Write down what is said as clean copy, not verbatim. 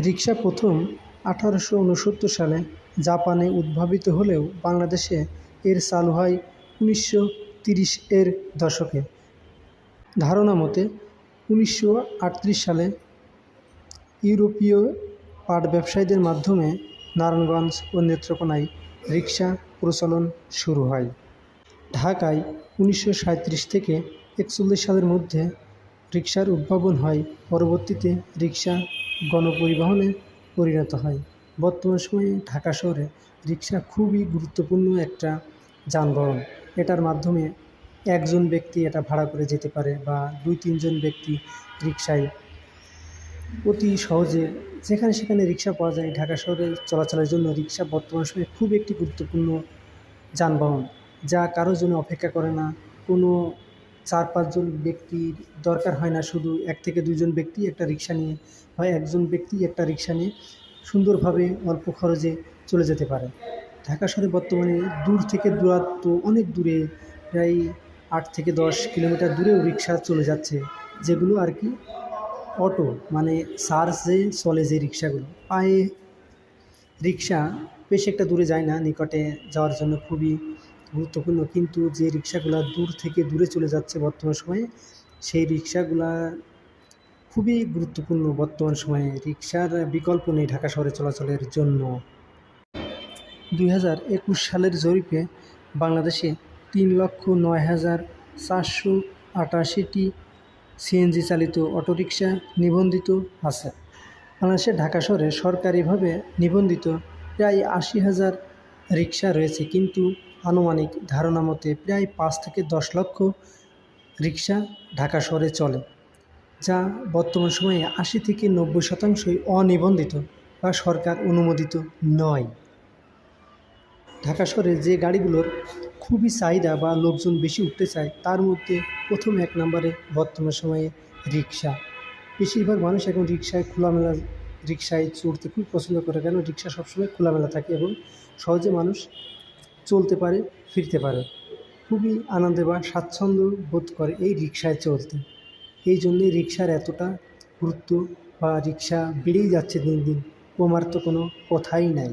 রিক্সা প্রথম 1869 সালে জাপানে উদ্ভাবিত হলেও বাংলাদেশে এর চালু হয় 1930-এর দশকে। ধারণা মতে 1938 সালে ইউরোপীয় পাট ব্যবসায়ীদের মাধ্যমে নারায়ণগঞ্জ ও নেত্রকোনায় রিক্সা প্রচলন শুরু হয়। ঢাকায় 1937 থেকে 1941 সালের মধ্যে রিক্সার উদ্ভাবন হয়। পরবর্তীতে রিক্সা গণপরিবহনে পরিণত হয়। বর্তমান সময়ে ঢাকা শহরে রিক্সা খুবই গুরুত্বপূর্ণ একটা যানবাহন। এটার মাধ্যমে একজন ব্যক্তি এটা ভাড়া করে যেতে পারে বা 2-3 জন ব্যক্তি রিক্সায় অতি সহজে যেখানে সেখানে রিক্সা পাওয়া যায়। ঢাকা শহরে চলাচলের জন্য রিক্সা বর্তমান সময়ে খুব একটি গুরুত্বপূর্ণ যানবাহন, যা কারোর জন্য অপেক্ষা করে না। কোনো 4-5 জন ব্যক্তির দরকার হয় না, শুধু 1 থেকে 2 জন ব্যক্তি একটা রিক্সা নিয়ে বা একজন ব্যক্তি একটা রিক্সা নিয়ে সুন্দরভাবে অল্প খরচে চলে যেতে পারে। ঢাকা শহরে বর্তমানে দূর থেকে দূরান্ত অনেক দূরে, প্রায় 8 থেকে 10 কিলোমিটার দূরেও রিক্সা চলে যাচ্ছে, যেগুলো আর কি অটো, মানে চার্জে চলে যে রিক্সাগুলো। পায়ে রিক্সা বেশি একটা দূরে যায় না, নিকটে যাওয়ার জন্য খুবই গুরুত্বপূর্ণ। কিন্তু যে রিক্সাগুলো দূর থেকে দূরে চলে যাচ্ছে বর্তমান সময়ে, সেই রিক্সাগুলা খুবই গুরুত্বপূর্ণ। বর্তমান সময়ে রিক্সার বিকল্প নেই ঢাকা শহরে চলাচলের জন্য। 2021 সালের জরিপে বাংলাদেশে 3,09,488টি সিএনজি চালিত অটোরিকশা নিবন্ধিত আছে। বাংলাদেশের ঢাকা শহরে সরকারিভাবে নিবন্ধিত প্রায় 80,000 রিক্সা রয়েছে, কিন্তু আনুমানিক ধারণা মতে প্রায় 5 থেকে 10 লক্ষ রিক্সা ঢাকা শহরে চলে, যা বর্তমান সময়ে 80 থেকে 90% অনিবন্ধিত বা সরকার অনুমোদিত নয়। ঢাকা শহরে যে গাড়িগুলোর খুবই চাহিদা বা লোকজন বেশি উঠতে চায়, তার মধ্যে প্রথম 1 নম্বরে বর্তমান সময়ে রিক্সা। বেশিরভাগ মানুষ এখন খোলামেলা রিক্সায় চড়তে খুব পছন্দ করে, কেন রিক্সা সবসময় খোলামেলা থাকে এবং সহজে মানুষ চলতে পারে, ফিরতে পারে, খুবই আনন্দে বা স্বাচ্ছন্দ্য বোধ করে এই রিক্সায় চলতে। এই জন্যই রিক্সার এতটা গুরুত্ব, বা রিক্সা বেড়েই যাচ্ছে দিন দিন, কমার তো কোনো কথাই নাই।